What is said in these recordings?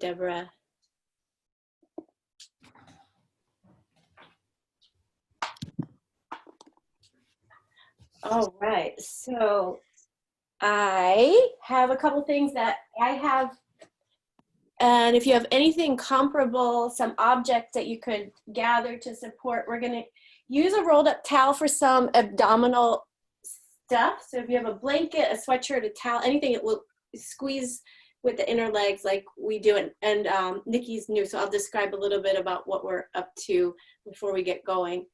Deborah. All right, so I have a couple things that I have, and if you have anything comparable, some objects that you could gather to support, we're gonna use a rolled up towel for some abdominal stuff. So if you have a blanket, a sweatshirt, a towel, anything that will squeeze with the inner legs like we do. And Nikki's new, so I'll describe a little bit about what we're up to before we get going.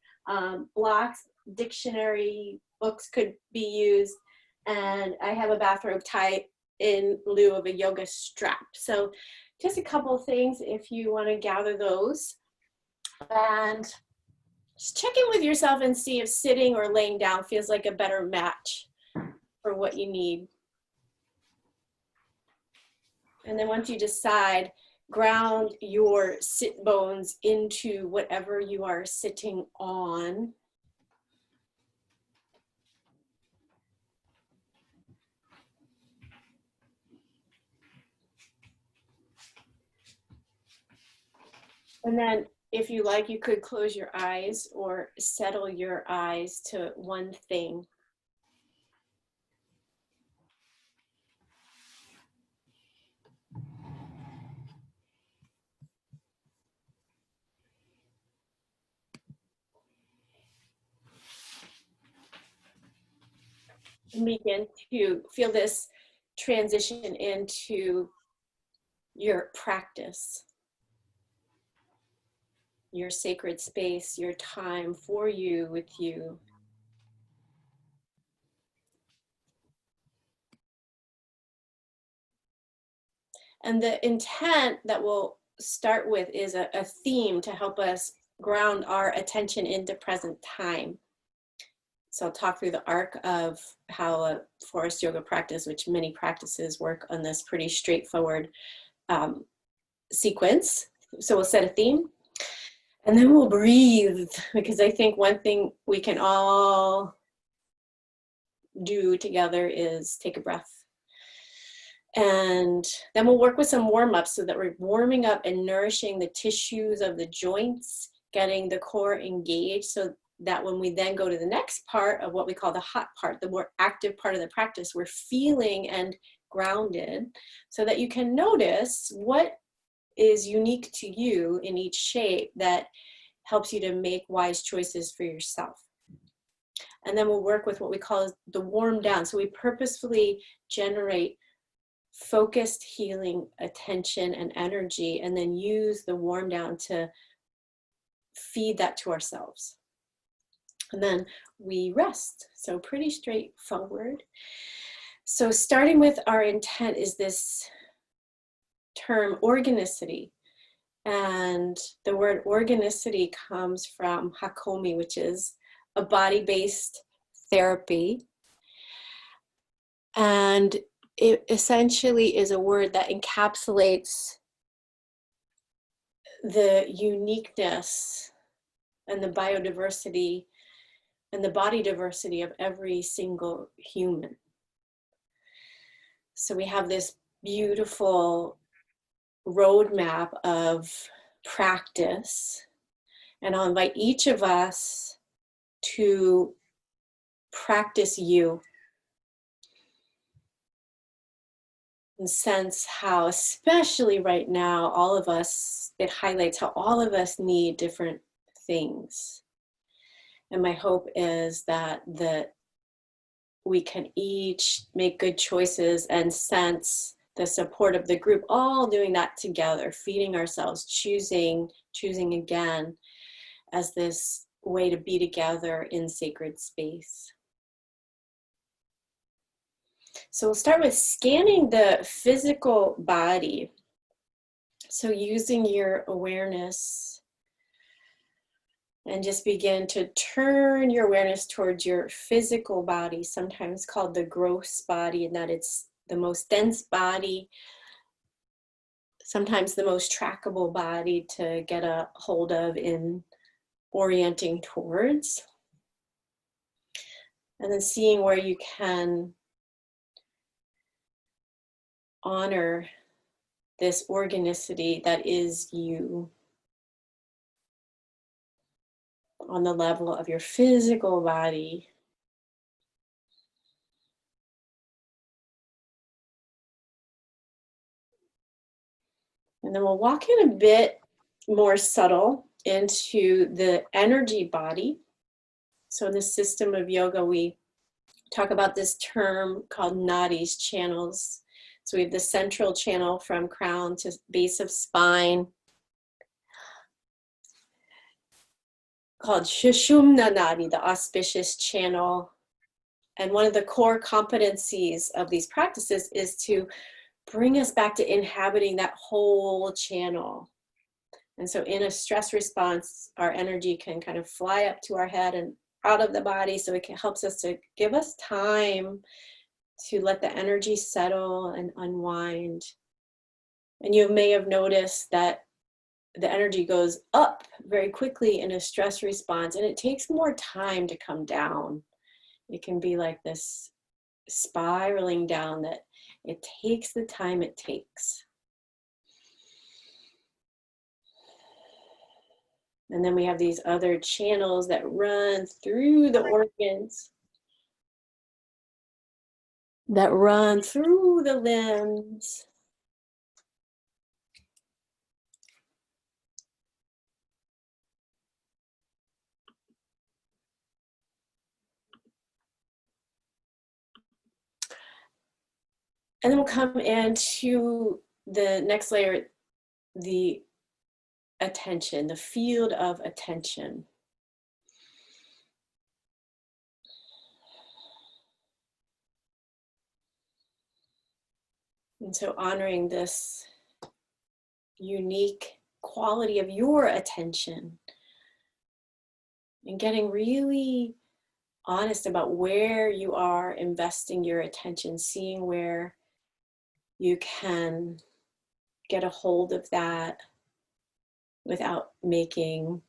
Blocks, dictionary, books could be used, and I have a bathrobe tie in lieu of a yoga strap. So just a couple of things if you want to gather those. And just check in with yourself and see if sitting or laying down feels like a better match for what you need. And then once you decide, ground your sit bones into whatever you are sitting on. And then if you like, you could close your eyes or settle your eyes to one thing. And begin to feel this transition into your practice, your sacred space, your time for you, with you. And the intent that we'll start with is a theme to help us ground our attention into present time. So I'll talk through the arc of how a Forrest Yoga practice, which many practices work on this pretty straightforward sequence. So we'll set a theme, and then we'll breathe, because I think one thing we can all do together is take a breath. And then we'll work with some warm-ups so that we're warming up and nourishing the tissues of the joints, getting the core engaged, so that when we then go to the next part of what we call the hot part, the more active part of the practice, we're feeling and grounded, so that you can notice what is unique to you in each shape that helps you to make wise choices for yourself. And then we'll work with what we call the warm down. So we purposefully generate focused healing attention and energy, and then use the warm down to feed that to ourselves. And then we rest. So pretty straightforward. So starting with our intent is this term organicity. And the word organicity comes from Hakomi, which is a body-based therapy. And it essentially is a word that encapsulates the uniqueness and the biodiversity and the body diversity of every single human. So we have this beautiful roadmap of practice, and I'll invite each of us to practice you, and sense how, especially right now, all of us, it highlights how all of us need different things. And my hope is that we can each make good choices and sense the support of the group, all doing that together, feeding ourselves, choosing again as this way to be together in sacred space. So we'll start with scanning the physical body. So using your awareness, and just begin to turn your awareness towards your physical body, sometimes called the gross body, and that it's the most dense body, sometimes the most trackable body to get a hold of in orienting towards. And then seeing where you can honor this organicity that is you on the level of your physical body. And then we'll walk in a bit more subtle into the energy body. So in the system of yoga, we talk about this term called nadis, channels. So we have the central channel from crown to base of spine, called Shushumna Nadi, the auspicious channel. And one of the core competencies of these practices is to bring us back to inhabiting that whole channel. And so in a stress response, our energy can kind of fly up to our head and out of the body. So it helps us to give us time to let the energy settle and unwind. And you may have noticed that the energy goes up very quickly in a stress response, and it takes more time to come down. It can be like this spiraling down that it takes the time it takes. And then we have these other channels that run through the organs, that run through the limbs. And then we'll come into the next layer, the attention, the field of attention. And so honoring this unique quality of your attention and getting really honest about where you are investing your attention, seeing where you can get a hold of that without making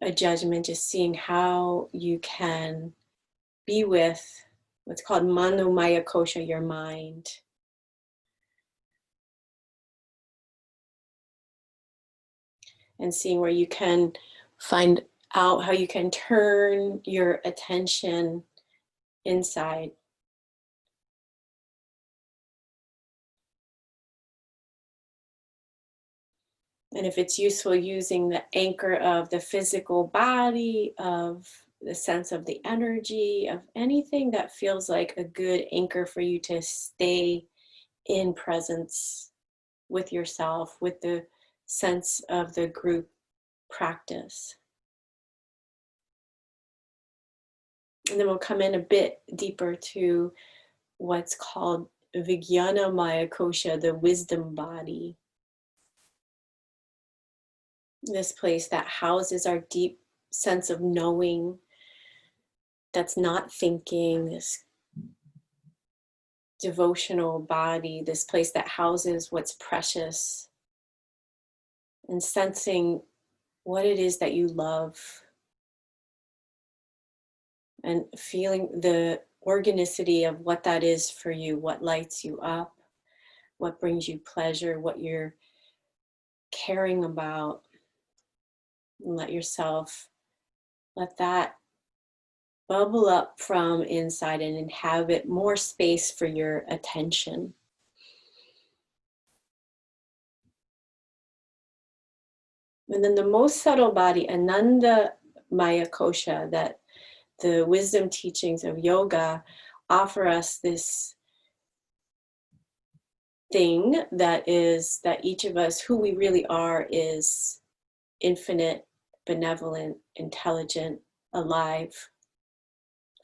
a judgment, just seeing how you can be with what's called Mano Maya Kosha, your mind. And seeing where you can find out how you can turn your attention inside. And if it's useful, using the anchor of the physical body, of the sense of the energy, of anything that feels like a good anchor for you to stay in presence with yourself, with the sense of the group practice. And then we'll come in a bit deeper to what's called Vijnana Maya Kosha, the wisdom body. This place that houses our deep sense of knowing, that's not thinking, this devotional body, this place that houses what's precious, and sensing what it is that you love, and feeling the organicity of what that is for you, what lights you up, what brings you pleasure, what you're caring about. And let that bubble up from inside and inhabit more space for your attention. And then the most subtle body, Ananda Maya Kosha, that the wisdom teachings of yoga offer us, this thing that each of us, who we really are, is infinite, benevolent, intelligent, alive,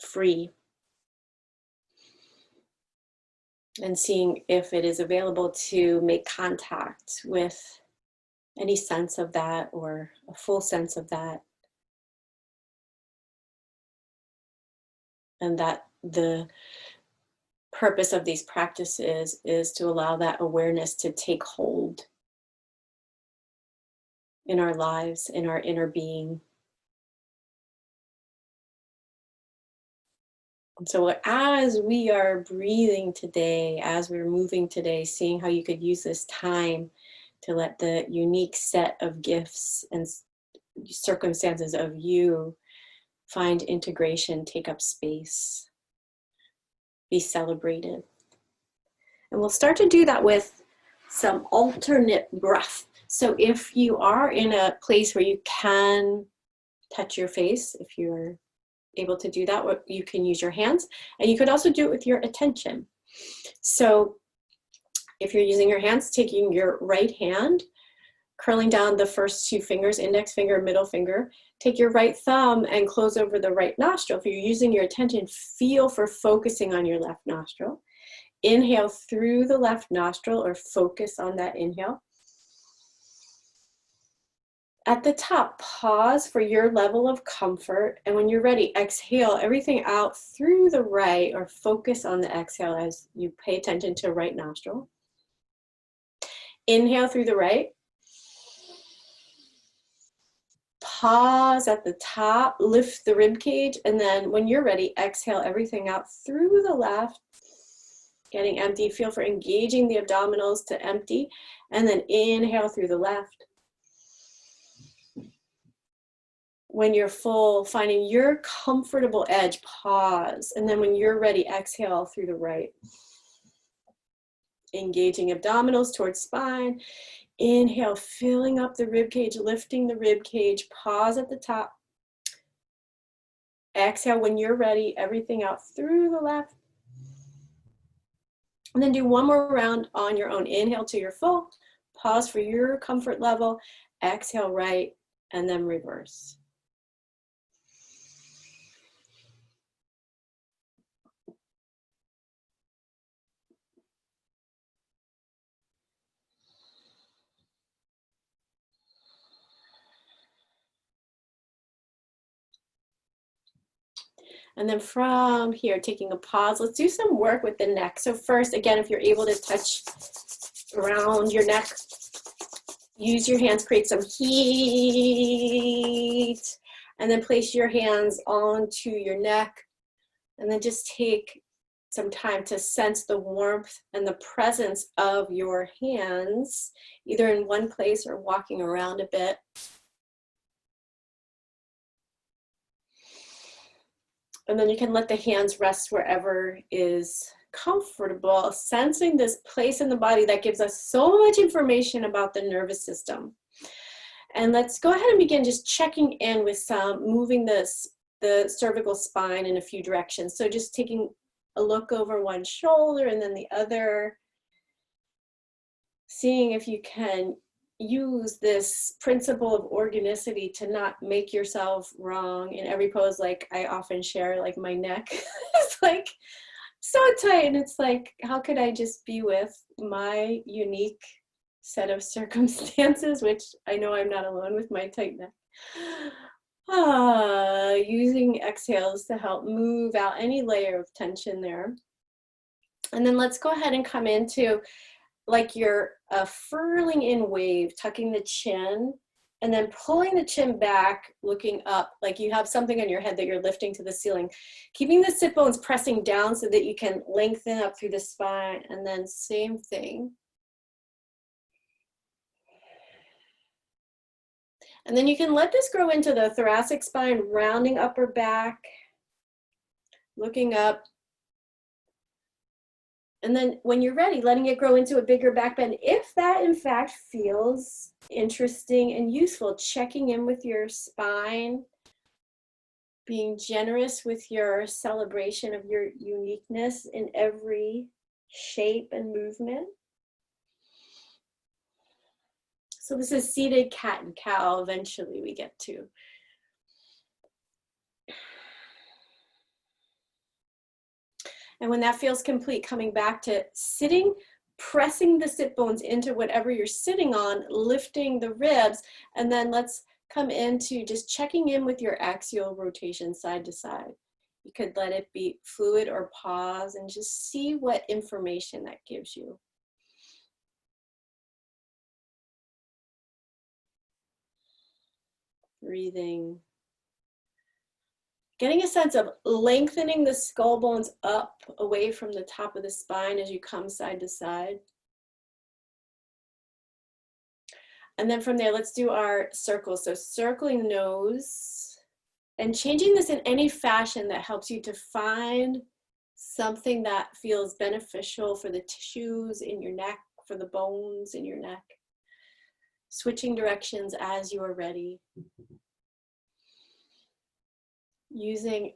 free. And seeing if it is available to make contact with any sense of that, or a full sense of that. And that the purpose of these practices is to allow that awareness to take hold in our lives, in our inner being. And so as we are breathing today, as we're moving today, seeing how you could use this time to let the unique set of gifts and circumstances of you find integration, take up space, be celebrated. And we'll start to do that with some alternate breath. So if you are in a place where you can touch your face, if you're able to do that, you can use your hands, and you could also do it with your attention. So if you're using your hands, taking your right hand, curling down the first two fingers, index finger, middle finger, take your right thumb and close over the right nostril. If you're using your attention, feel for focusing on your left nostril. Inhale through the left nostril, or focus on that inhale. At the top, pause for your level of comfort. And when you're ready, exhale everything out through the right, or focus on the exhale as you pay attention to right nostril. Inhale through the right. Pause at the top, lift the rib cage, and then when you're ready, exhale everything out through the left, getting empty. Feel for engaging the abdominals to empty, and then inhale through the left. When you're full, finding your comfortable edge, pause, and then when you're ready, exhale through the right. Engaging abdominals towards spine. Inhale, filling up the rib cage, lifting the rib cage, pause at the top. Exhale when you're ready, everything out through the left. And then do one more round on your own. Inhale to your full, pause for your comfort level, exhale right, and then reverse. And then from here, taking a pause, let's do some work with the neck. So first, again, if you're able to touch around your neck, use your hands, create some heat, and then place your hands onto your neck. And then just take some time to sense the warmth and the presence of your hands, either in one place or walking around a bit. And then you can let the hands rest wherever is comfortable, sensing this place in the body that gives us so much information about the nervous system. And let's go ahead and begin just checking in with some, moving the cervical spine in a few directions. So just taking a look over one shoulder and then the other, seeing if you can use this principle of organicity to not make yourself wrong in every pose. Like I often share, like my neck is like so tight, and it's like, how could I just be with my unique set of circumstances, which I know I'm not alone with my tight neck. Using exhales to help move out any layer of tension there. And then let's go ahead and come into like you're furling in wave, tucking the chin, and then pulling the chin back, looking up, like you have something on your head that you're lifting to the ceiling. Keeping the sit bones pressing down so that you can lengthen up through the spine, and then same thing. And then you can let this grow into the thoracic spine, rounding upper back, looking up. And then when you're ready, letting it grow into a bigger back bend. If that in fact feels interesting and useful, checking in with your spine, being generous with your celebration of your uniqueness in every shape and movement. So this is seated cat and cow, eventually we get to. And when that feels complete, coming back to sitting, pressing the sit bones into whatever you're sitting on, lifting the ribs, and then let's come into just checking in with your axial rotation side to side. You could let it be fluid or pause and just see what information that gives you. Breathing. Getting a sense of lengthening the skull bones up away from the top of the spine as you come side to side. And then from there, let's do our circles. So circling the nose and changing this in any fashion that helps you to find something that feels beneficial for the tissues in your neck, for the bones in your neck. Switching directions as you are ready. Using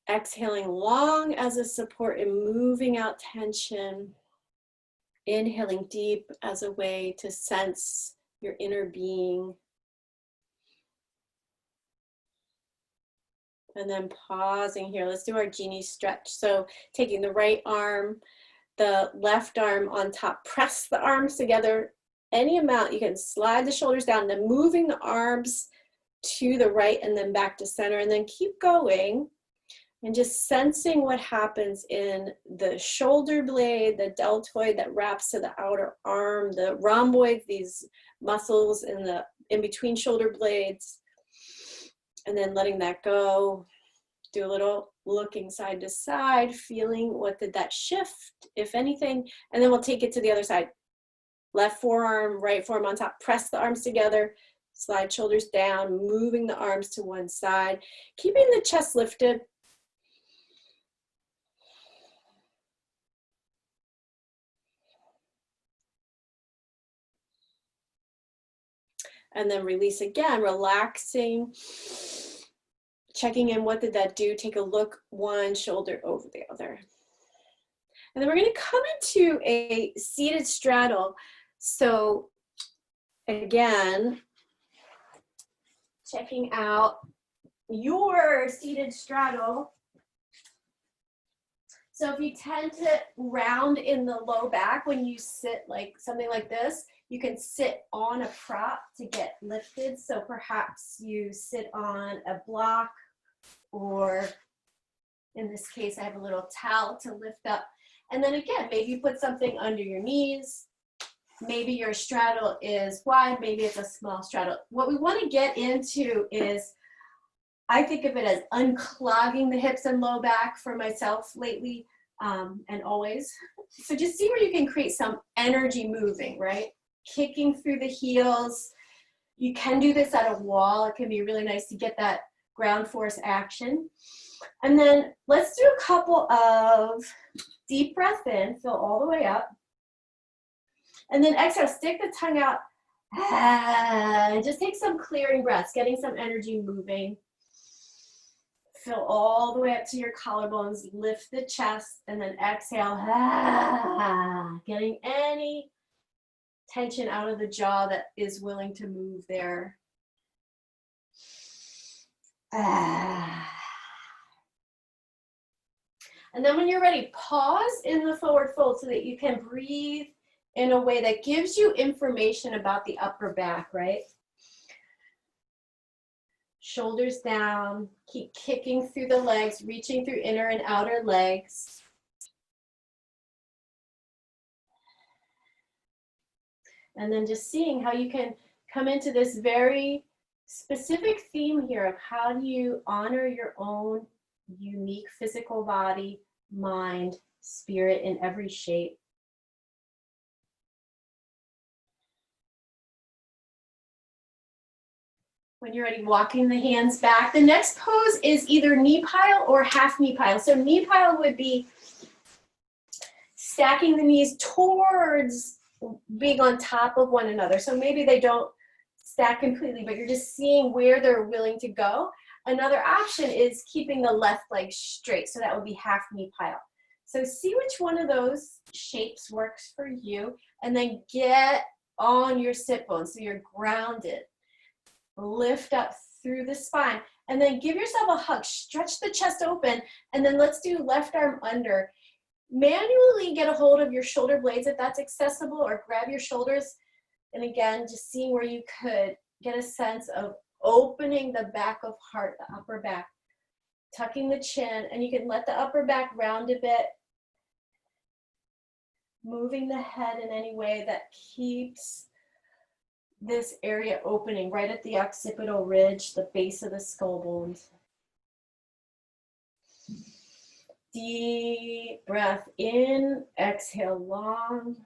exhaling long as a support and moving out tension. Inhaling deep as a way to sense your inner being. And then pausing here. Let's do our genie stretch. So taking the right arm, the left arm on top, press the arms together any amount. You can slide the shoulders down, then moving the arms to the right and then back to center, and then keep going and just sensing what happens in the shoulder blade, the deltoid that wraps to the outer arm, the rhomboids, these muscles in between shoulder blades, and then letting that go. Do a little looking side to side, feeling what did that shift, if anything, and then we'll take it to the other side. Left forearm, right forearm on top, press the arms together, slide shoulders down, moving the arms to one side, keeping the chest lifted. And then release again, relaxing, checking in, what did that do? Take a look, one shoulder over the other. And then we're going to come into a seated straddle. So again, checking out your seated straddle. So if you tend to round in the low back when you sit like something like this, you can sit on a prop to get lifted. So perhaps you sit on a block, or in this case, I have a little towel to lift up. And then again, maybe you put something under your knees. Maybe your straddle is wide, maybe it's a small straddle. What we want to get into is, I think of it as unclogging the hips and low back for myself lately, and always. So just see where you can create some energy moving, right? Kicking through the heels. You can do this at a wall. It can be really nice to get that ground force action. And then let's do a couple of deep breath in, fill all the way up. And then exhale, stick the tongue out. And just take some clearing breaths, getting some energy moving. Fill all the way up to your collarbones, lift the chest, and then exhale. Getting any tension out of the jaw that is willing to move there. And then when you're ready, pause in the forward fold so that you can breathe in a way that gives you information about the upper back, right? Shoulders down, keep kicking through the legs, reaching through inner and outer legs. And then just seeing how you can come into this very specific theme here of how do you honor your own unique physical body, mind, spirit in every shape. When you're ready, walking the hands back. The next pose is either knee pile or half knee pile. So knee pile would be stacking the knees towards being on top of one another. So maybe they don't stack completely, but you're just seeing where they're willing to go. Another option is keeping the left leg straight. So that would be half knee pile. So see which one of those shapes works for you, and then get on your sit bones so you're grounded. Lift up through the spine, and then give yourself a hug. Stretch the chest open, and then let's do left arm under. Manually get a hold of your shoulder blades if that's accessible, or grab your shoulders. And again, just seeing where you could get a sense of opening the back of heart, the upper back, tucking the chin, and you can let the upper back round a bit, moving the head in any way that keeps this area opening right at the occipital ridge, the base of the skull bones. Deep breath in, exhale long.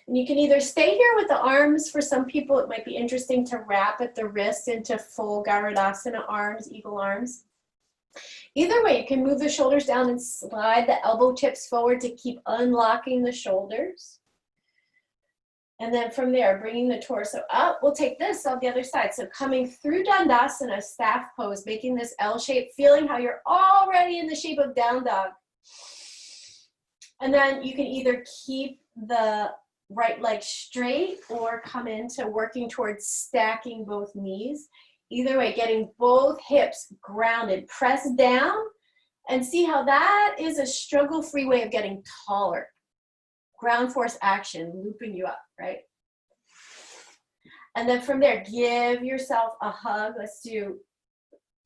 And you can either stay here with the arms. For some people, it might be interesting to wrap at the wrist into full Garudasana arms, eagle arms. Either way, you can move the shoulders down and slide the elbow tips forward to keep unlocking the shoulders. And then from there, bringing the torso up, we'll take this on the other side. So coming through Dandasana, staff pose, making this L shape, feeling how you're already in the shape of down dog. And then you can either keep the right leg straight or come into working towards stacking both knees. Either way, getting both hips grounded, press down, and see how that is a struggle-free way of getting taller. Ground force action, looping you up, right? And then from there, give yourself a hug. Let's do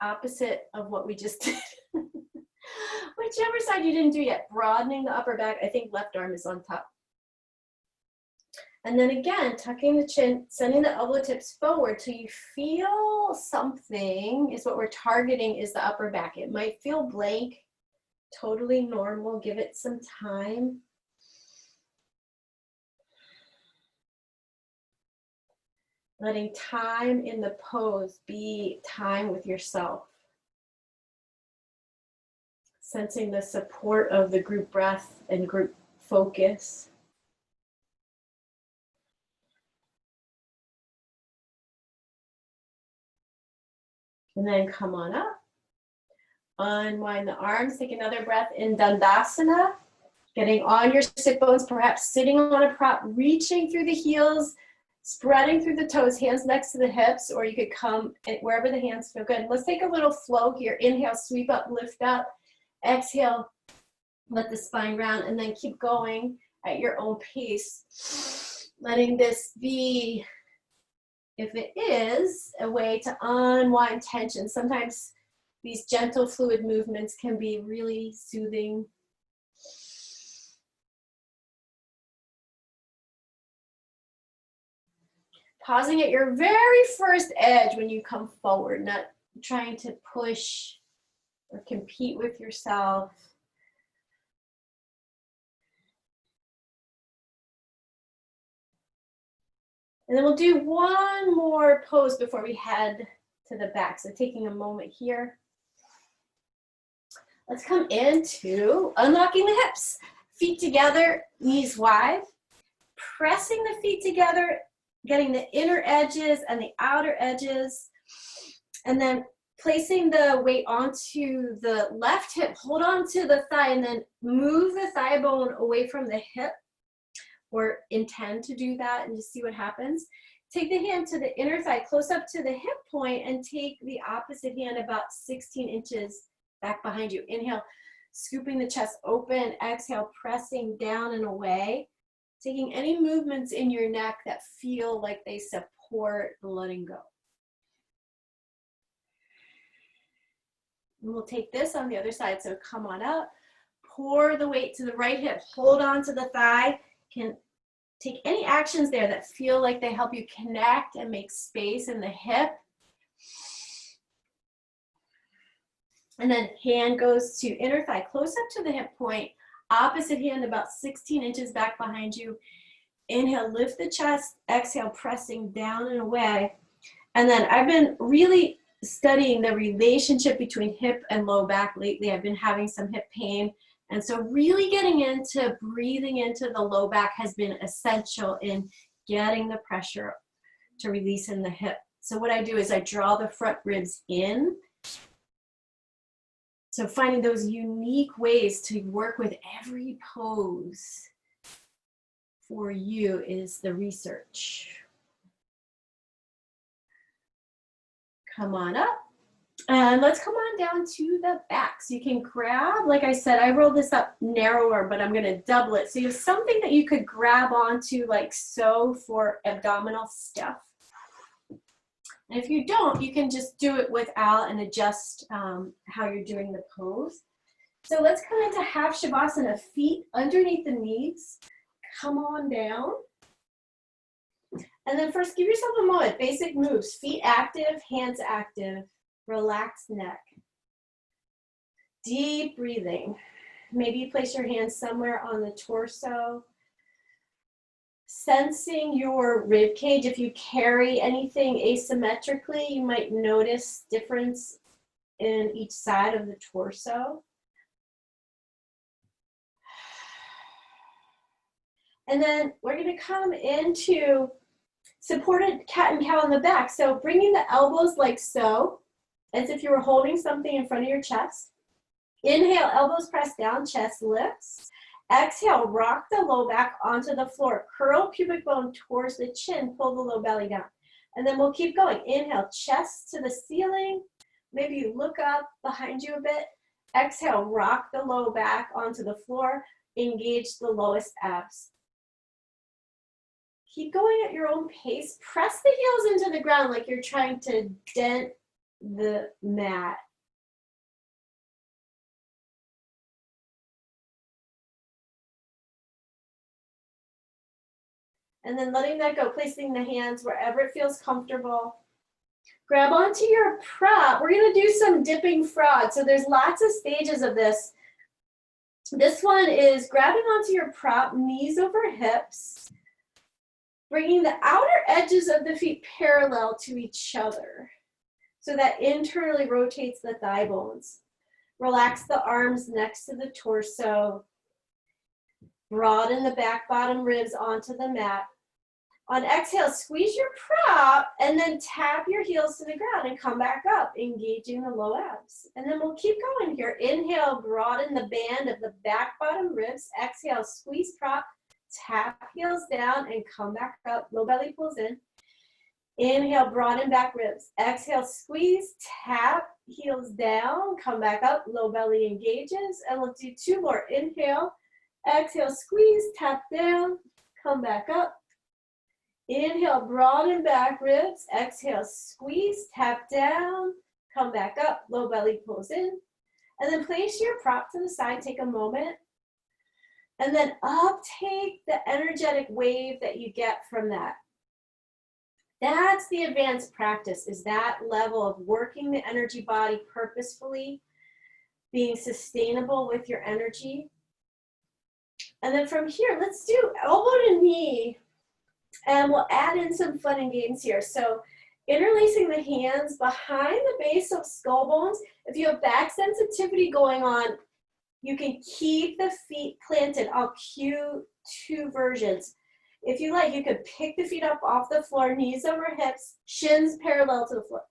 opposite of what we just did. Whichever side you didn't do yet, broadening the upper back. I think left arm is on top. And then again, tucking the chin, sending the elbow tips forward till you feel something is what we're targeting is the upper back. It might feel blank, totally normal. Give it some time. Letting time in the pose be time with yourself. Sensing the support of the group breath and group focus. And then come on up. Unwind the arms. Take another breath in Dandasana. Getting on your sit bones, perhaps sitting on a prop, reaching through the heels, spreading through the toes, hands next to the hips, or you could come wherever the hands feel good. Let's take a little flow here. Inhale, sweep up, lift up. Exhale, let the spine round, and then keep going at your own pace. Letting this be, if it is, a way to unwind tension. Sometimes these gentle fluid movements can be really soothing. Pausing at your very first edge when you come forward, not trying to push or compete with yourself. And then we'll do one more pose before we head to the back. So taking a moment here. Let's come into unlocking the hips. Feet together, knees wide. Pressing the feet together, getting the inner edges and the outer edges. And then placing the weight onto the left hip. Hold on to the thigh and then move the thigh bone away from the hip. Or intend to do that and just see what happens. Take the hand to the inner thigh, close up to the hip point, and take the opposite hand about 16 inches back behind you. Inhale, scooping the chest open. Exhale, pressing down and away. Taking any movements in your neck that feel like they support the letting go. And we'll take this on the other side, so come on up. Pour the weight to the right hip, hold on to the thigh. Can take any actions there that feel like they help you connect and make space in the hip. And then hand goes to inner thigh, close up to the hip point, opposite hand about 16 inches back behind you. Inhale, lift the chest, exhale, pressing down and away. And then I've been really studying the relationship between hip and low back lately. I've been having some hip pain. And so really getting into breathing into the low back has been essential in getting the pressure to release in the hip. So what I do is I draw the front ribs in. So finding those unique ways to work with every pose for you is the research. Come on up. And let's come on down to the back. So you can grab, like I said, I rolled this up narrower, but I'm gonna double it. So you have something that you could grab onto like so for abdominal stuff. And if you don't, you can just do it without and adjust how you're doing the pose. So let's come into half Shavasana, feet underneath the knees. Come on down. And then first give yourself a moment, basic moves, feet active, hands active. Relaxed neck. Deep breathing. Maybe you place your hands somewhere on the torso. Sensing your rib cage. If you carry anything asymmetrically, you might notice difference in each side of the torso. And then we're going to come into supported cat and cow on the back. So bringing the elbows like so, as if you were holding something in front of your chest. Inhale, elbows press down, chest lifts. Exhale, rock the low back onto the floor. Curl pubic bone towards the chin, pull the low belly down. And then we'll keep going. Inhale, chest to the ceiling. Maybe you look up behind you a bit. Exhale, rock the low back onto the floor. Engage the lowest abs. Keep going at your own pace. Press the heels into the ground like you're trying to dent the mat. And then letting that go, placing the hands wherever it feels comfortable. Grab onto your prop. We're going to do some dipping frog. So there's lots of stages of this. This one is grabbing onto your prop, knees over hips, bringing the outer edges of the feet parallel to each other so that internally rotates the thigh bones. Relax the arms next to the torso. Broaden the back bottom ribs onto the mat. On exhale, squeeze your prop and then tap your heels to the ground and come back up, engaging the low abs. And then we'll keep going here. Inhale, broaden the band of the back bottom ribs. Exhale, squeeze prop, tap heels down and come back up. Low belly pulls in. Inhale, broaden back ribs. Exhale, squeeze, tap heels down, come back up. Low belly engages. And we'll do two more. Inhale, exhale, squeeze, tap down, come back up. Inhale, broaden back ribs. Exhale, squeeze, tap down, come back up. Low belly pulls in. And then place your prop to the side. Take a moment. And then uptake the energetic wave that you get from that. That's the advanced practice, is that level of working the energy body purposefully, being sustainable with your energy. And then from here, let's do elbow to knee. And we'll add in some fun and games here. So interlacing the hands behind the base of skull bones. If you have back sensitivity going on, you can keep the feet planted. I'll cue two versions. If you like, you could pick the feet up off the floor, knees over hips, shins parallel to the floor.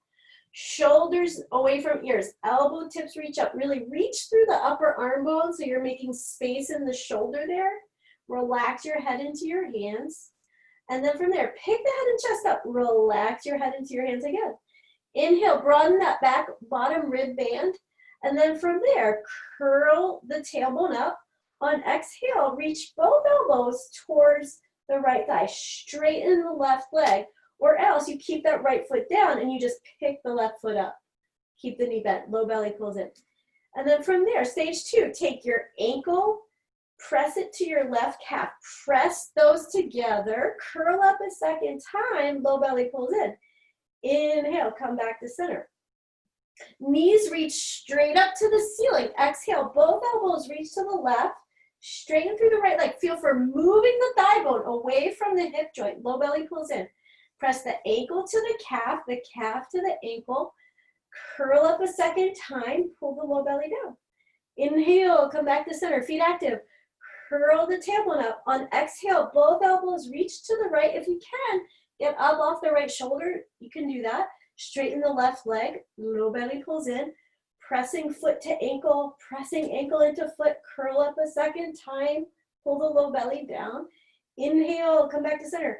Shoulders away from ears, elbow tips reach up. Really reach through the upper arm bone so you're making space in the shoulder there. Relax your head into your hands. And then from there, pick the head and chest up. Relax your head into your hands again. Inhale, broaden that back bottom rib band. And then from there, curl the tailbone up. On exhale, reach both elbows towards the right thigh. Straighten the left leg. Or else you keep that right foot down and you just pick the left foot up. Keep the knee bent, low belly pulls in. And then from there, stage two, take your ankle, press it to your left calf. Press those together. Curl up a second time. Low belly pulls in. Inhale, come back to center. Knees reach straight up to the ceiling. Exhale, both elbows reach to the left. Straighten through the right leg. Feel for moving the thigh bone away from the hip joint. Low belly pulls in. Press the ankle to the calf to the ankle. Curl up a second time. Pull the low belly down. Inhale, come back to center. Feet active. Curl the tailbone up. On exhale, both elbows reach to the right. If you can, get up off the right shoulder. You can do that. Straighten the left leg. Low belly pulls in. Pressing foot to ankle. Pressing ankle into foot. Curl up a second time. Pull the low belly down. Inhale, come back to center.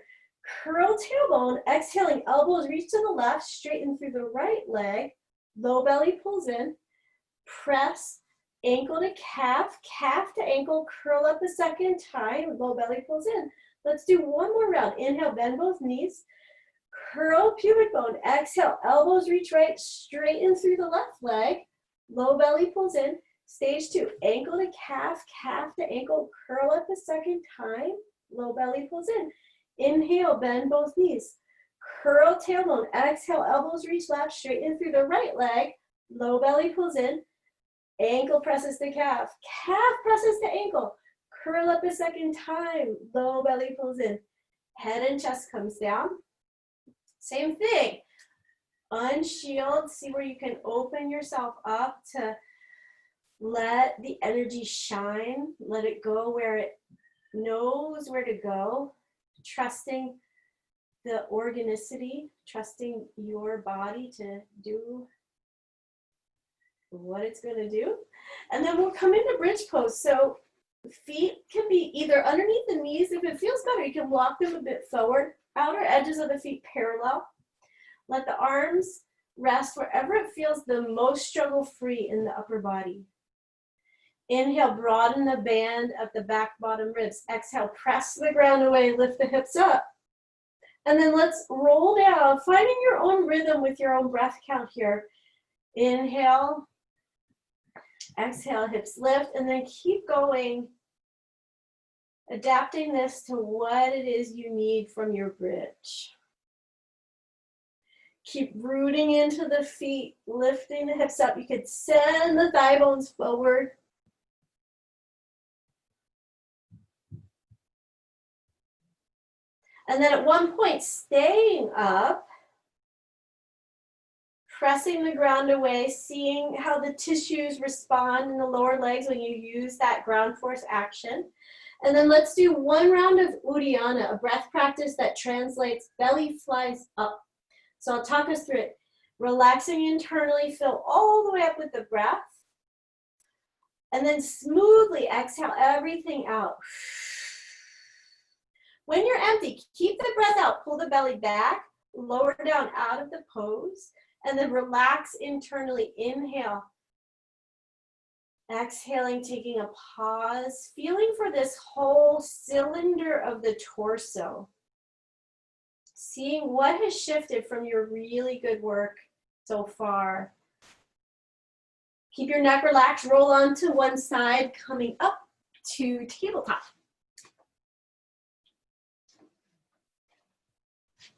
Curl tailbone. Exhaling, elbows reach to the left. Straighten through the right leg. Low belly pulls in. Press ankle to calf, calf to ankle, curl up a second time, low belly pulls in. Let's do one more round. Inhale, bend both knees, curl pubic bone. Exhale, elbows reach right, straighten through the left leg, low belly pulls in. Stage two, ankle to calf, calf to ankle, curl up a second time, low belly pulls in. Inhale, bend both knees, curl tailbone. Exhale, elbows reach left, straighten through the right leg, low belly pulls in. Ankle presses to calf. Calf presses to ankle. Curl up a second time. Low belly pulls in. Head and chest comes down. Same thing. Unshield. See where you can open yourself up to let the energy shine. Let it go where it knows where to go. Trusting the organicity. Trusting your body to do what it's going to do. And then we'll come into bridge pose. So feet can be either underneath the knees. If it feels better, you can walk them a bit forward. Outer edges of the feet parallel. Let the arms rest wherever it feels the most struggle-free in the upper body. Inhale, broaden the band of the back bottom ribs. Exhale, press the ground away, lift the hips up. And then let's roll down, finding your own rhythm with your own breath count here. Inhale, exhale, hips lift, and then keep going, adapting this to what it is you need from your bridge. Keep rooting into the feet, lifting the hips up. You could send the thigh bones forward. And then at one point, staying up, pressing the ground away, seeing how the tissues respond in the lower legs when you use that ground force action. And then let's do one round of Uddiyana, a breath practice that translates belly flies up. So I'll talk us through it. Relaxing internally, fill all the way up with the breath. And then smoothly exhale everything out. When you're empty, keep the breath out, pull the belly back, lower down out of the pose, and then relax internally. Inhale. Exhaling, taking a pause, feeling for this whole cylinder of the torso. Seeing what has shifted from your really good work so far. Keep your neck relaxed, roll onto one side, coming up to tabletop.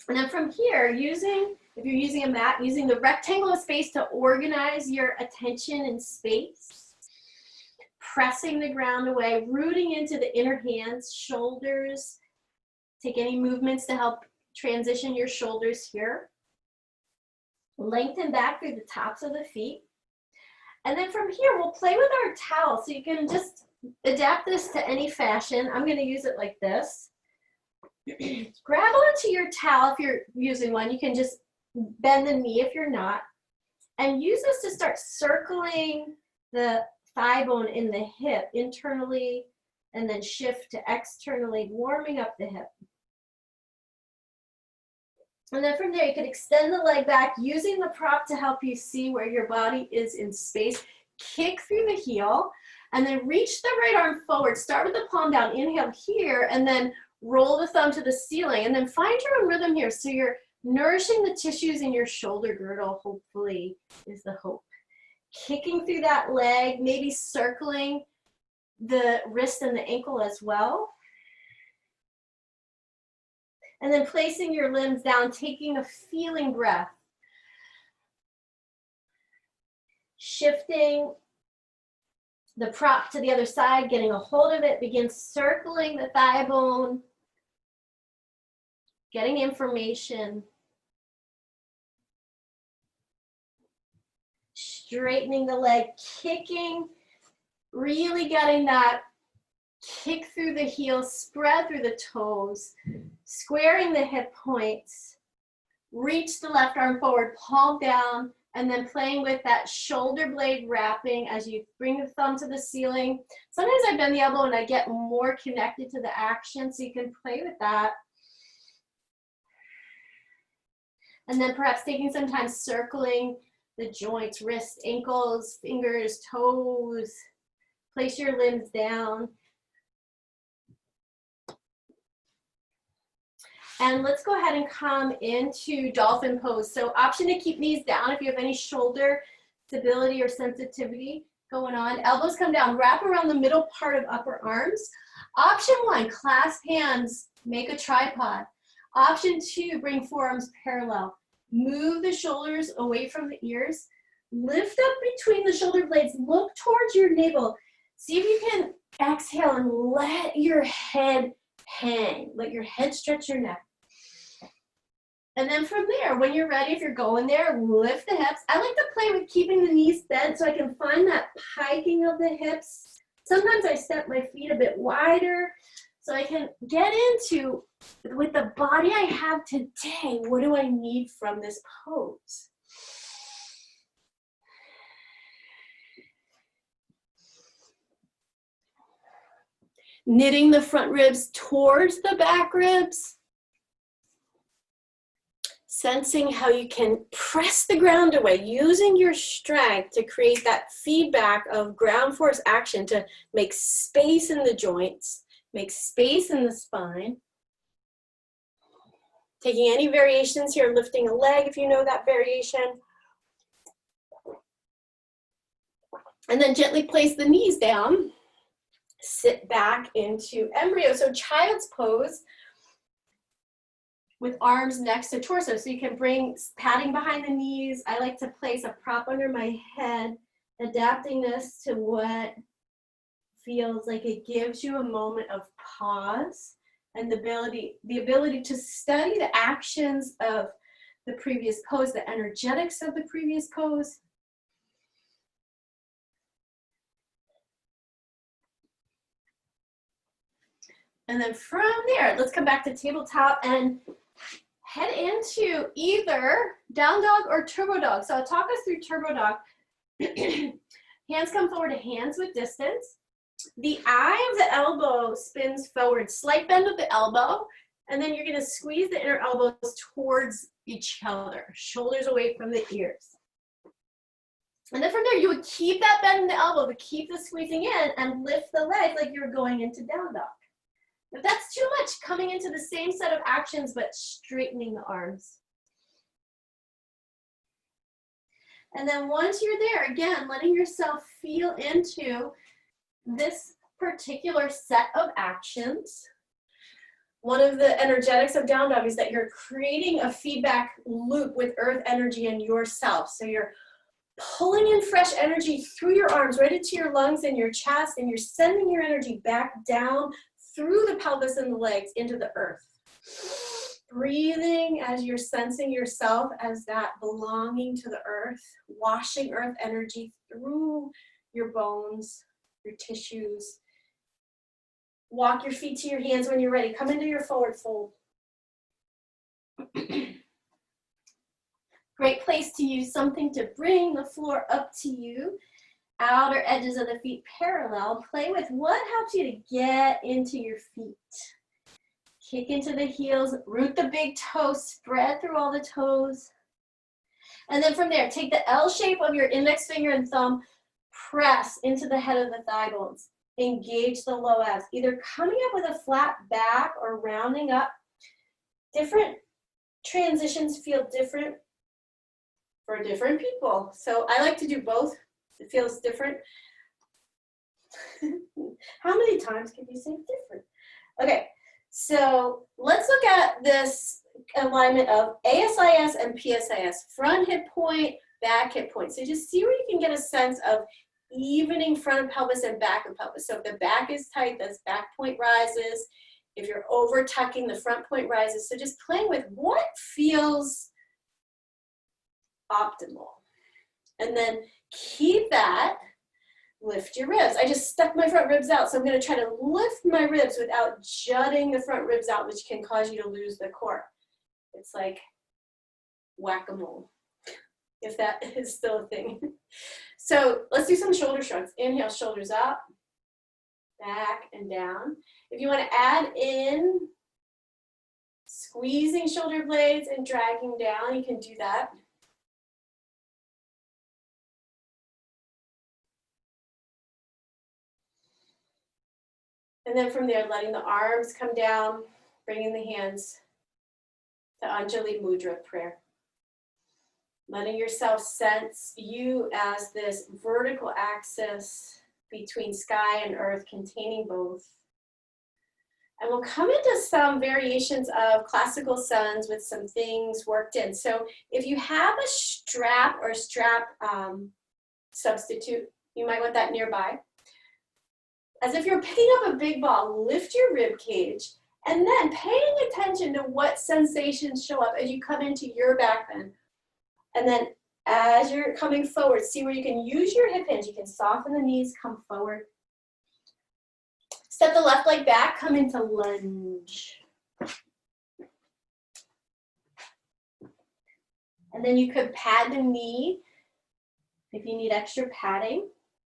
And then from here, if you're using a mat, using the rectangle of space to organize your attention in space. Pressing the ground away, rooting into the inner hands, shoulders. Take any movements to help transition your shoulders here. Lengthen back through the tops of the feet. And then from here, we'll play with our towel. So you can just adapt this to any fashion. I'm going to use it like this. Grab onto your towel if you're using one. You can just bend the knee if you're not. And use this to start circling the thigh bone in the hip internally and then shift to externally, warming up the hip. And then from there, you can extend the leg back using the prop to help you see where your body is in space. Kick through the heel and then reach the right arm forward. Start with the palm down. Inhale here and then roll the thumb to the ceiling. And then find your own rhythm here. So you're nourishing the tissues in your shoulder girdle, hopefully, is the hope. Kicking through that leg, maybe circling the wrist and the ankle as well. And then placing your limbs down, taking a feeling breath. Shifting the prop to the other side, getting a hold of it, begin circling the thigh bone, getting information. Straightening the leg, kicking, really getting that kick through the heels, spread through the toes, squaring the hip points, reach the left arm forward, palm down, and then playing with that shoulder blade wrapping as you bring the thumb to the ceiling. Sometimes I bend the elbow and I get more connected to the action, so you can play with that. And then perhaps taking some time circling the joints, wrists, ankles, fingers, toes. Place your limbs down. And let's go ahead and come into dolphin pose. So option to keep knees down if you have any shoulder stability or sensitivity going on. Elbows come down, wrap around the middle part of upper arms. Option 1, clasp hands, make a tripod. Option 2, bring forearms parallel. Move the shoulders away from the ears. Lift up between the shoulder blades. Look towards your navel. See if you can exhale and let your head hang. Let your head stretch your neck. And then from there, when you're ready, if you're going there, lift the hips. I like to play with keeping the knees bent so I can find that piking of the hips. Sometimes I step my feet a bit wider so I can get into, with the body I have today, what do I need from this pose? Knitting the front ribs towards the back ribs. Sensing how you can press the ground away, using your strength to create that feedback of ground force action to make space in the joints, make space in the spine. Taking any variations here, lifting a leg if you know that variation. And then gently place the knees down. Sit back into embryo. So child's pose with arms next to torso. So you can bring padding behind the knees. I like to place a prop under my head, adapting this to what feels like it gives you a moment of pause and the ability to study the actions of the previous pose, the energetics of the previous pose. And then from there, let's come back to tabletop and head into either down dog or turbo dog. So I'll talk us through turbo dog. Hands come forward to hands with distance. The eye of the elbow spins forward, slight bend of the elbow, and then you're going to squeeze the inner elbows towards each other, shoulders away from the ears. And then from there, you would keep that bend in the elbow, but keep the squeezing in and lift the leg like you're going into down dog. If that's too much, coming into the same set of actions, but straightening the arms. And then once you're there, again, letting yourself feel into this particular set of actions. One of the energetics of down dog is that you're creating a feedback loop with earth energy and yourself. So you're pulling in fresh energy through your arms, right into your lungs and your chest, and you're sending your energy back down through the pelvis and the legs into the earth. Breathing as you're sensing yourself as that belonging to the earth, washing earth energy through your bones, your tissues. Walk your feet to your hands when you're ready. Come into your forward fold. Great place to use something to bring the floor up to you. Outer edges of the feet parallel. Play with what helps you to get into your feet. Kick into the heels, root the big toes, spread through all the toes. And then from there, take the L shape of your index finger and thumb, press into the head of the thigh bones. Engage the low abs, either coming up with a flat back or rounding up. Different transitions feel different for different people. So I like to do both. It feels different. How many times can you say different? Okay, so let's look at this alignment of ASIS and PSIS, front hip point, back hip point. So just see where you can get a sense of evening front of pelvis and back of pelvis. So if the back is tight, this back point rises. If you're over tucking, the front point rises. So just playing with what feels optimal. And then keep that, lift your ribs. I just stuck my front ribs out, so I'm going to try to lift my ribs without jutting the front ribs out, which can cause you to lose the core. It's like whack-a-mole, if that is still a thing. So let's do some shoulder shrugs. Inhale, shoulders up, back and down. If you want to add in squeezing shoulder blades and dragging down, you can do that. And then from there, letting the arms come down, bringing the hands to Anjali Mudra prayer. Letting yourself sense you as this vertical axis between sky and earth, containing both. And we'll come into some variations of classical suns with some things worked in. So if you have a strap or strap substitute, you might want that nearby. As if you're picking up a big ball, lift your rib cage, and then paying attention to what sensations show up as you come into your back bend. And then as you're coming forward, see where you can use your hip hinge. You can soften the knees, come forward. Step the left leg back, come into lunge. And then you could pad the knee if you need extra padding.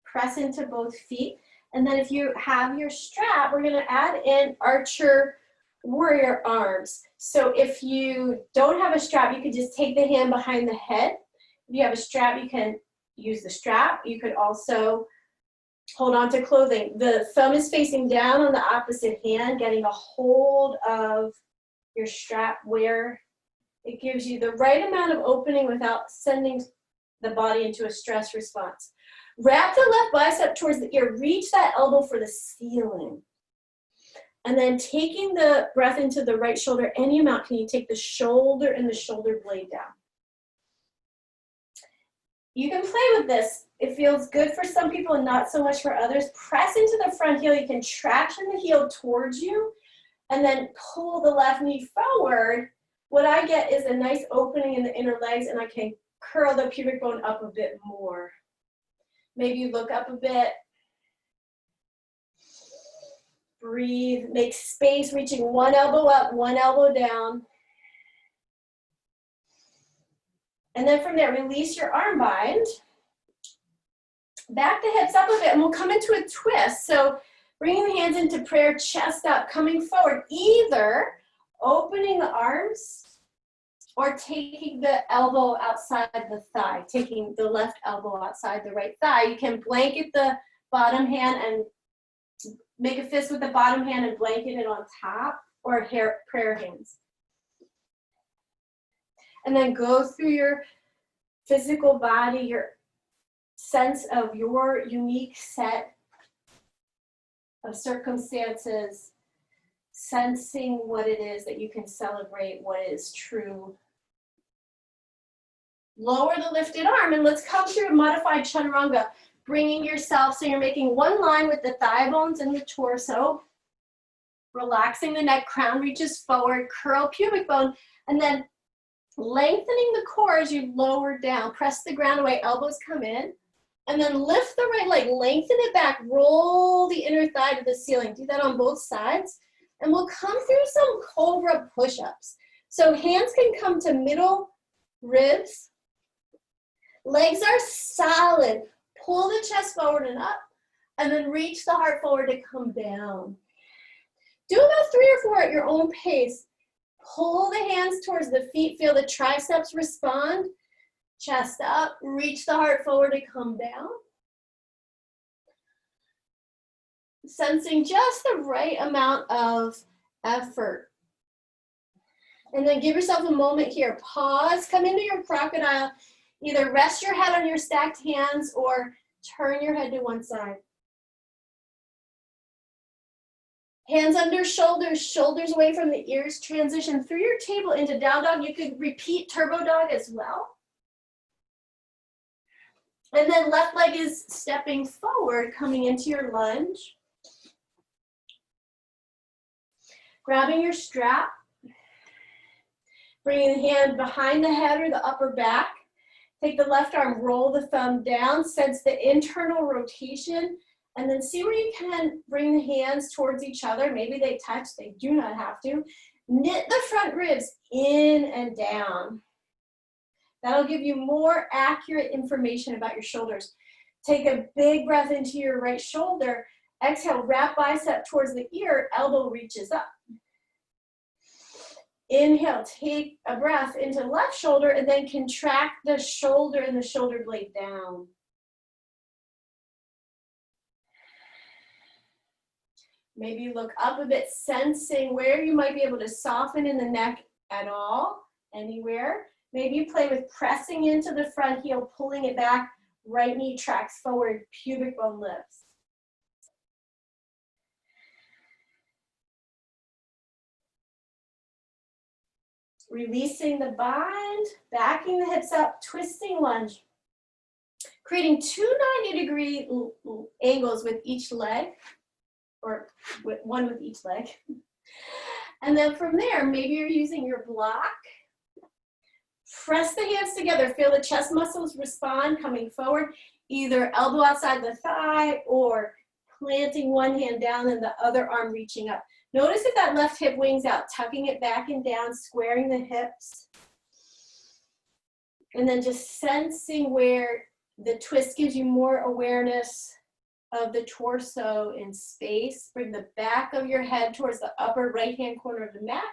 Press into both feet. And then if you have your strap, we're gonna add in archer warrior arms. So if you don't have a strap, you could just take the hand behind the head. If you have a strap, you can use the strap. You could also hold on to clothing. The thumb is facing down on the opposite hand, getting a hold of your strap where it gives you the right amount of opening without sending the body into a stress response. Wrap the left bicep towards the ear. Reach that elbow for the ceiling. And then taking the breath into the right shoulder, any amount, can you take the shoulder and the shoulder blade down? You can play with this. It feels good for some people and not so much for others. Press into the front heel. You can traction the heel towards you and then pull the left knee forward. What I get is a nice opening in the inner legs, and I can curl the pubic bone up a bit more. Maybe you look up a bit. Breathe, make space, reaching one elbow up, one elbow down. And then from there, release your arm bind. Back the hips up a bit, and we'll come into a twist. So bringing the hands into prayer, chest up, coming forward, either opening the arms or taking the elbow outside the thigh, taking the left elbow outside the right thigh. You can blanket the bottom hand and make a fist with the bottom hand and blanket it on top, or prayer hands. And then go through your physical body, your sense of your unique set of circumstances, sensing what it is that you can celebrate, what is true. Lower the lifted arm, and let's come through a modified chaturanga, bringing yourself, so you're making one line with the thigh bones and the torso, relaxing the neck, crown reaches forward, curl pubic bone, and then lengthening the core as you lower down. Press the ground away, elbows come in, and then lift the right leg, lengthen it back, roll the inner thigh to the ceiling. Do that on both sides, and we'll come through some cobra push-ups. So hands can come to middle ribs. Legs are solid. Pull the chest forward and up, and then reach the heart forward to come down. Do about 3 or 4 at your own pace. Pull the hands towards the feet. Feel the triceps respond. Chest up. Reach the heart forward to come down. Sensing just the right amount of effort. And then give yourself a moment here. Pause. Come into your crocodile. Either rest your head on your stacked hands or turn your head to one side. Hands under shoulders, shoulders away from the ears. Transition through your table into down dog. You could repeat turbo dog as well. And then left leg is stepping forward, coming into your lunge. Grabbing your strap. Bringing the hand behind the head or the upper back. Take the left arm, roll the thumb down, sense the internal rotation, and then see where you can bring the hands towards each other. Maybe they touch, they do not have to. Knit the front ribs in and down. That'll give you more accurate information about your shoulders. Take a big breath into your right shoulder. Exhale, wrap bicep towards the ear, elbow reaches up. Inhale, take a breath into the left shoulder and then contract the shoulder and the shoulder blade down. Maybe look up a bit, sensing where you might be able to soften in the neck at all, anywhere. Maybe you play with pressing into the front heel, pulling it back, right knee tracks forward, pubic bone lifts. Releasing the bind, backing the hips up, twisting lunge. Creating two 90-degree angles with each leg, or one with each leg. And then from there, maybe you're using your block. Press the hands together, feel the chest muscles respond, coming forward, either elbow outside the thigh or planting one hand down and the other arm reaching up. Notice if that left hip wings out, tucking it back and down, squaring the hips. And then just sensing where the twist gives you more awareness of the torso in space. Bring the back of your head towards the upper right-hand corner of the mat.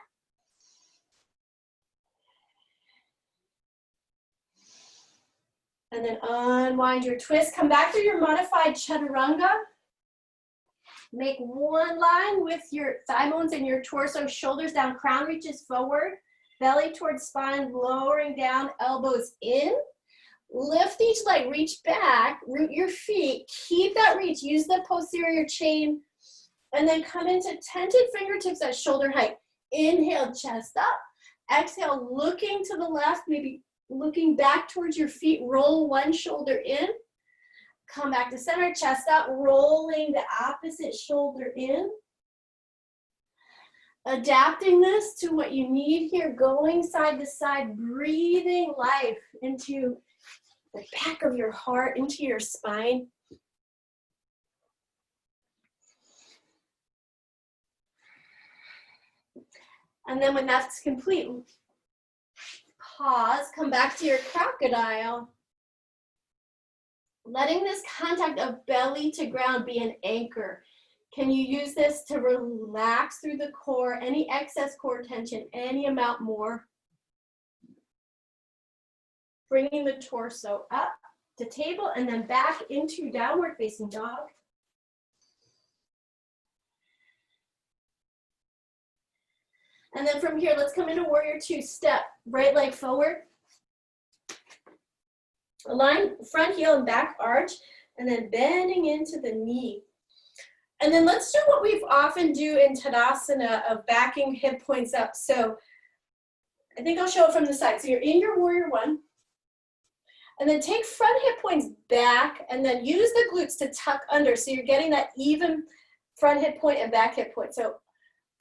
And then unwind your twist. Come back to your modified chaturanga. Make one line with your thigh bones and your torso, shoulders down, crown reaches forward, belly towards spine, lowering down, elbows in. Lift each leg, reach back, root your feet, keep that reach, use the posterior chain, and then come into tented fingertips at shoulder height. Inhale, chest up. Exhale, looking to the left, maybe looking back towards your feet, roll one shoulder in. Come back to center, chest up, rolling the opposite shoulder in. Adapting this to what you need here, going side to side, breathing life into the back of your heart, into your spine. And then when that's complete, pause, come back to your crocodile. Letting this contact of belly to ground be an anchor. Can you use this to relax through the core, any excess core tension, any amount more? Bringing the torso up to table and then back into downward facing dog. And then from here, let's come into warrior two. Step, right leg forward. Align front heel and back arch, and then bending into the knee. And then let's do what we often do in Tadasana of backing hip points up. So I think I'll show it from the side. So you're in your warrior one, and then take front hip points back, and then use the glutes to tuck under. So you're getting that even front hip point and back hip point. So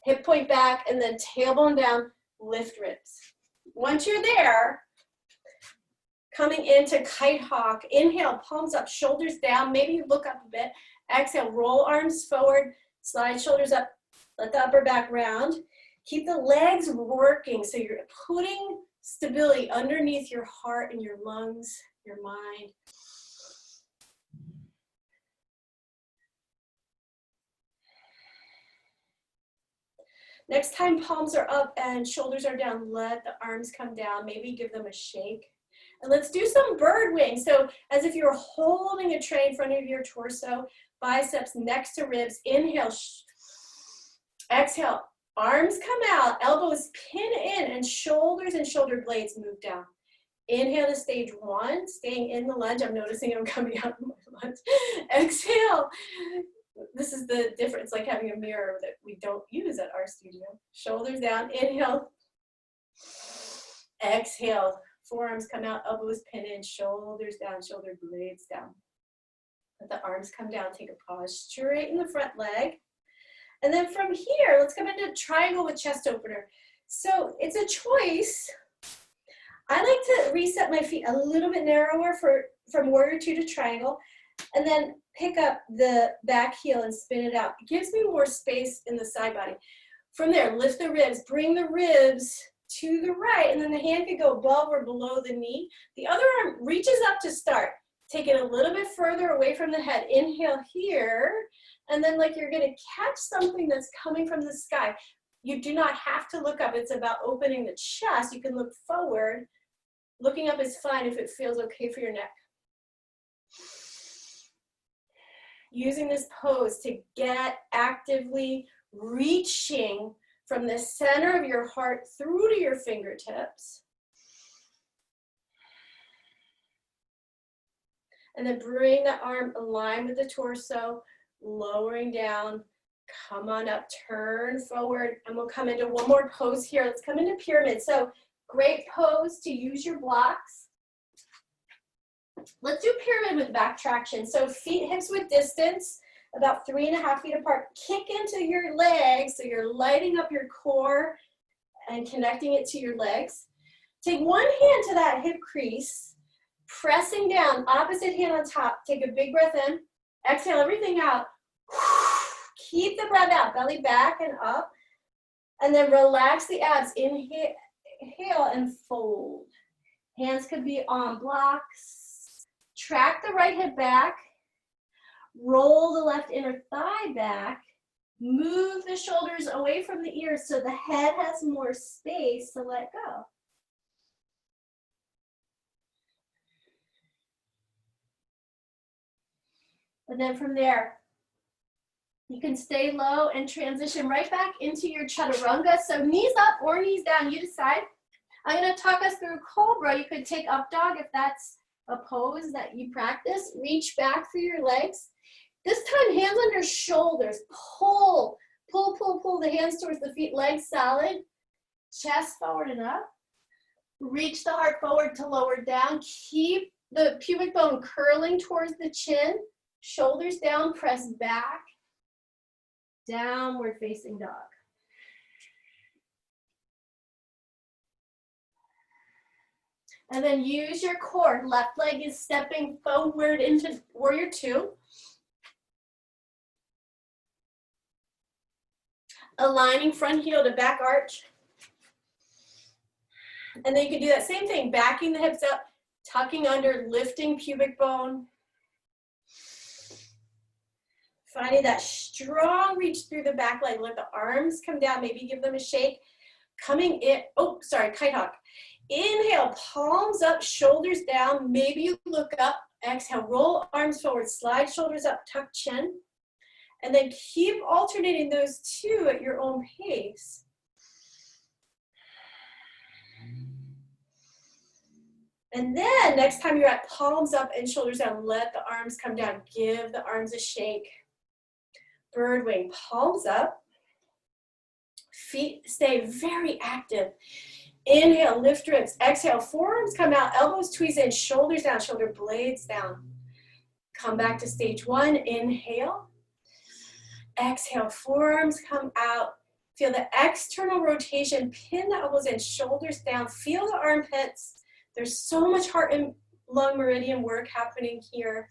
hip point back, and then tailbone down, lift ribs. Once you're there, coming into kite hawk, inhale, palms up, shoulders down, maybe you look up a bit. Exhale, roll arms forward, slide shoulders up, let the upper back round. Keep the legs working, so you're putting stability underneath your heart and your lungs, your mind. Next time palms are up and shoulders are down, let the arms come down, maybe give them a shake. And let's do some bird wings. So as if you're holding a tray in front of your torso, biceps next to ribs. Inhale, exhale, arms come out, elbows pin in, and shoulders and shoulder blades move down. Inhale to stage one, staying in the lunge. I'm noticing I'm coming out of my lunge. Exhale. This is the difference, like having a mirror that we don't use at our studio. Shoulders down, inhale. Exhale. Forearms come out, elbows pin in, shoulders down, shoulder blades down. Let the arms come down, take a pause, straighten the front leg. And then from here, let's come into triangle with chest opener. So it's a choice. I like to reset my feet a little bit narrower from warrior two to triangle, and then pick up the back heel and spin it out. It gives me more space in the side body. From there, lift the ribs, bring the ribs to the right, and then the hand could go above or below the knee. The other arm reaches up to start. Take it a little bit further away from the head. Inhale here, and then like you're gonna catch something that's coming from the sky. You do not have to look up. It's about opening the chest. You can look forward. Looking up is fine if it feels okay for your neck. Using this pose to get actively reaching from the center of your heart through to your fingertips. And then bring the arm aligned with the torso, lowering down, Come on up, turn forward, and we'll come into one more pose here. Let's come into pyramid. So great pose to use your blocks. Let's do pyramid with back traction. So feet hips width distance, about 3.5 feet apart. Kick into your legs, so you're lighting up your core and connecting it to your legs. Take one hand to that hip crease, pressing down, opposite hand on top. Take a big breath in, exhale everything out. Keep the breath out, belly back and up. And then relax the abs. Inhale and fold. Hands could be on blocks. Track the right hip back. Roll the left inner thigh back. Move the shoulders away from the ears so the head has more space to let go. And then from there, you can stay low and transition right back into your chaturanga. So knees up or knees down, you decide. I'm going to talk us through cobra. You could take up dog if that's a pose that you practice. Reach back through your legs. This time, hands under shoulders. Pull, pull, pull, pull the hands towards the feet, legs solid. Chest forward and up. Reach the heart forward to lower down. Keep the pubic bone curling towards the chin. Shoulders down, press back. Downward facing dog. And then use your core. Left leg is stepping forward into warrior two. Aligning front heel to back arch. And then you can do that same thing, backing the hips up, tucking under, lifting pubic bone. Finding that strong reach through the back leg. Let the arms come down, maybe give them a shake. Coming in, kite hawk. Inhale, palms up, shoulders down. Maybe you look up. Exhale, roll arms forward, slide shoulders up, tuck chin. And then keep alternating those two at your own pace. And then next time you're at palms up and shoulders down, let the arms come down. Give the arms a shake. Bird wing, palms up. Feet stay very active. Inhale, lift ribs. Exhale, forearms come out, elbows tweeze in, shoulders down, shoulder blades down. Come back to stage one. Inhale. Exhale, forearms come out. Feel the external rotation. Pin the elbows in, shoulders down. Feel the armpits. There's so much heart and lung meridian work happening here.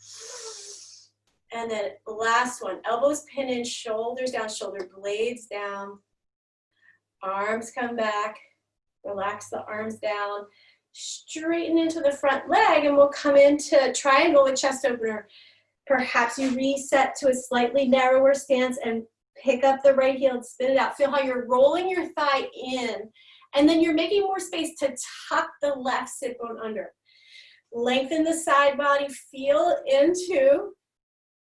And then last one, elbows pin in, shoulders down, shoulder blades down. Arms come back. Relax the arms down. Straighten into the front leg, and we'll come into triangle with chest opener. Perhaps you reset to a slightly narrower stance and pick up the right heel and spin it out. Feel how you're rolling your thigh in, and then you're making more space to tuck the left sit bone under. Lengthen the side body, feel into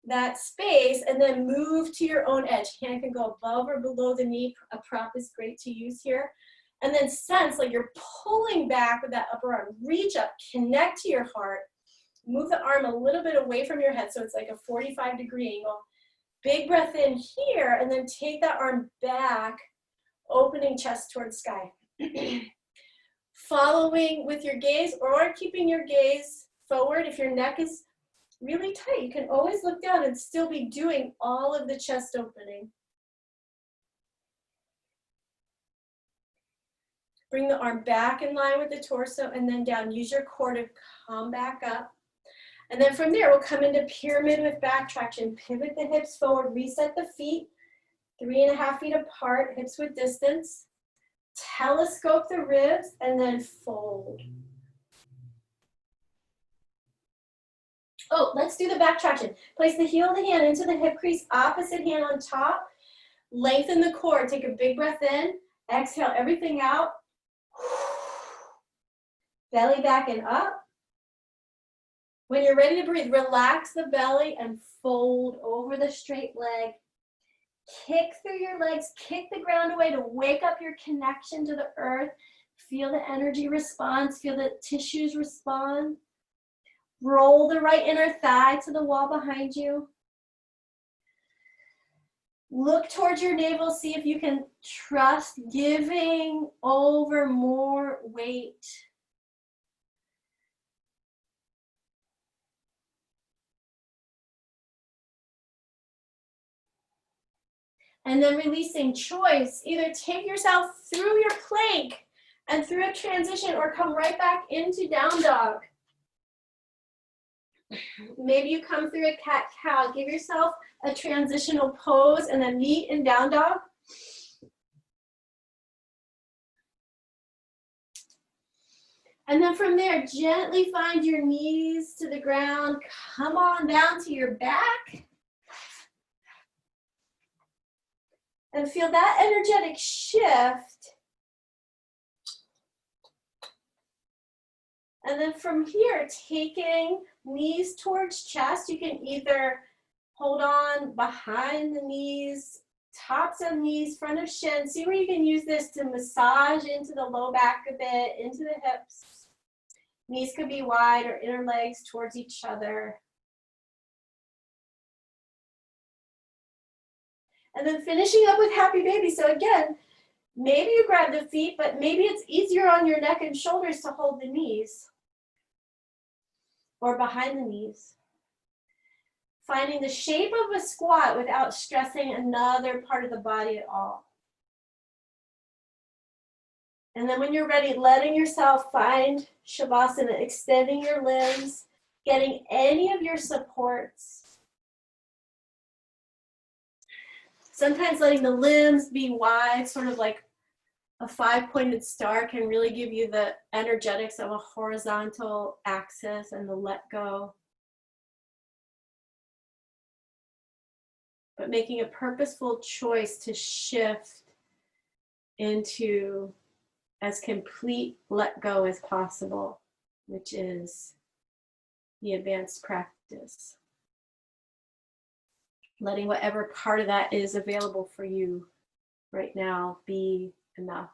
that space, and then move to your own edge. Hand can go above or below the knee. A prop is great to use here. And then sense like you're pulling back with that upper arm. Reach up, connect to your heart. Move the arm a little bit away from your head so it's like a 45-degree angle. Big breath in here, and then take that arm back, opening chest towards sky. Following with your gaze or keeping your gaze forward. If your neck is really tight, you can always look down and still be doing all of the chest opening. Bring the arm back in line with the torso and then down. Use your core to come back up. And then from there, we'll come into pyramid with back traction. Pivot the hips forward, reset the feet, 3.5 feet apart, hips width distance. Telescope the ribs and then fold. Oh, let's do the back traction. Place the heel of the hand into the hip crease, opposite hand on top. Lengthen the core. Take a big breath in. Exhale everything out. Belly back and up. When you're ready to breathe, relax the belly and fold over the straight leg. Kick through your legs, kick the ground away to wake up your connection to the earth. Feel the energy response, feel the tissues respond. Roll the right inner thigh to the wall behind you. Look towards your navel, see if you can trust giving over more weight. And then releasing choice. Either take yourself through your plank and through a transition or come right back into down dog. Maybe you come through a cat-cow. Give yourself a transitional pose and then meet in down dog. And then from there, gently find your knees to the ground. Come on down to your back. And feel that energetic shift. And then from here, taking knees towards chest, you can either hold on behind the knees, tops of knees, front of shin. See where you can use this to massage into the low back a bit, into the hips. Knees could be wide or inner legs towards each other. And then finishing up with happy baby. So again, maybe you grab the feet, but maybe it's easier on your neck and shoulders to hold the knees or behind the knees. Finding the shape of a squat without stressing another part of the body at all. And then when you're ready, letting yourself find Shavasana, extending your limbs, getting any of your supports. Sometimes letting the limbs be wide, sort of like a 5-pointed star, can really give you the energetics of a horizontal axis and the let go. But making a purposeful choice to shift into as complete let go as possible, which is the advanced practice. Letting whatever part of that is available for you right now be enough.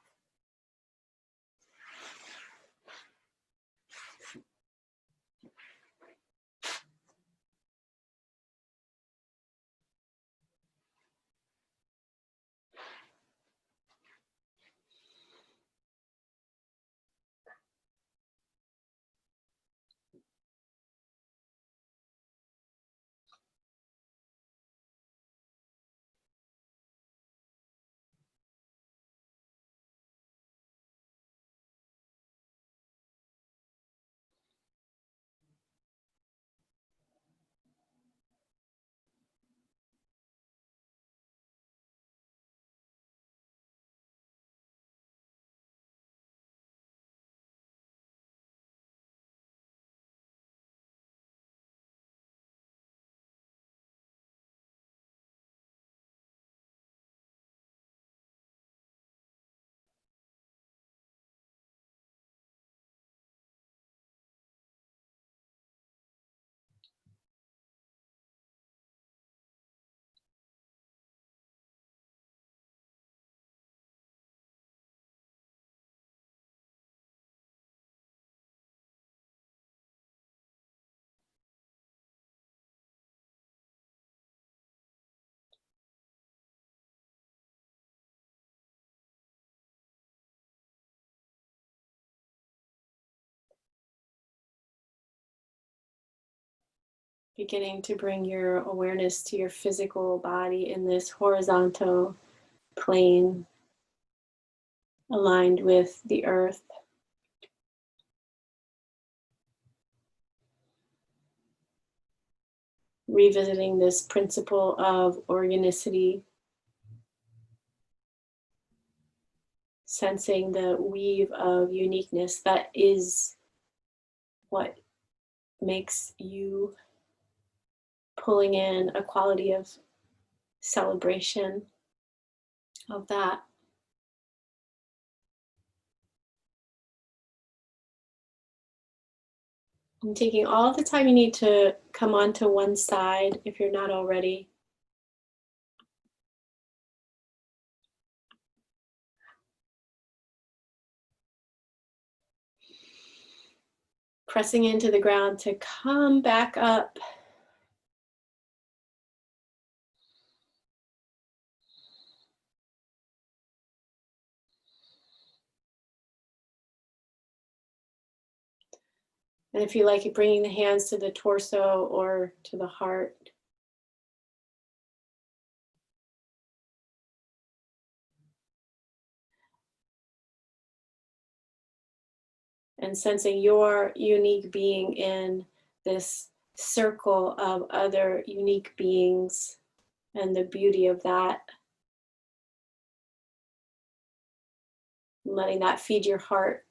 Beginning to bring your awareness to your physical body in this horizontal plane aligned with the earth. Revisiting this principle of organicity, sensing the weave of uniqueness that is what makes you, pulling in a quality of celebration of that. And taking all the time you need to come onto one side if you're not already. Pressing into the ground to come back up. And if you like it, bringing the hands to the torso or to the heart. And sensing your unique being in this circle of other unique beings and the beauty of that. Letting that feed your heart.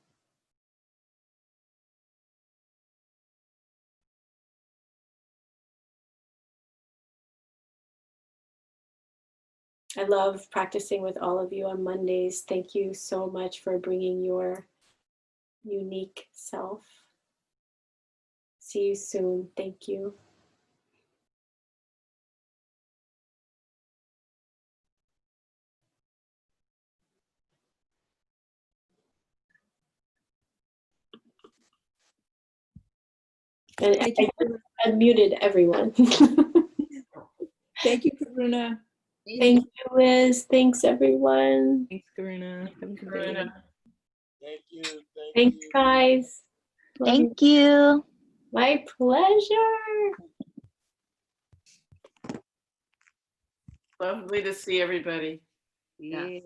I love practicing with all of you on Mondays. Thank you so much for bringing your unique self. See you soon. Thank you. And Thank you. I unmuted everyone. Thank you, Karuna. Thank you, Liz. Thanks, everyone. Thanks, Karuna. Have a good day. Thank you. Thanks, guys. Love you. Thank you. My pleasure. Lovely to see everybody. Yes.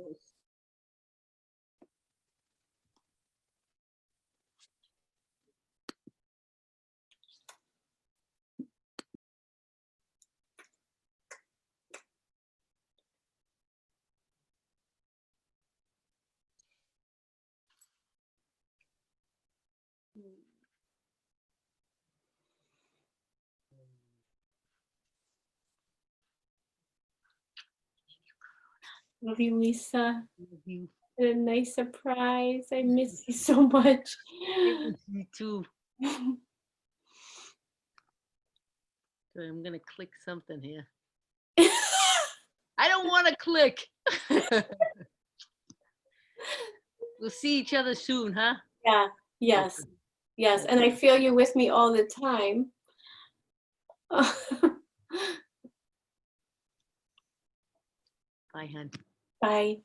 Love you, Lisa. Love you. What a nice surprise. I miss you so much. Me too. Okay, I'm gonna click something here. I don't want to click. We'll see each other soon, huh? Yeah, yes, yes. And I feel you with me all the time. Bye, hun. Bye.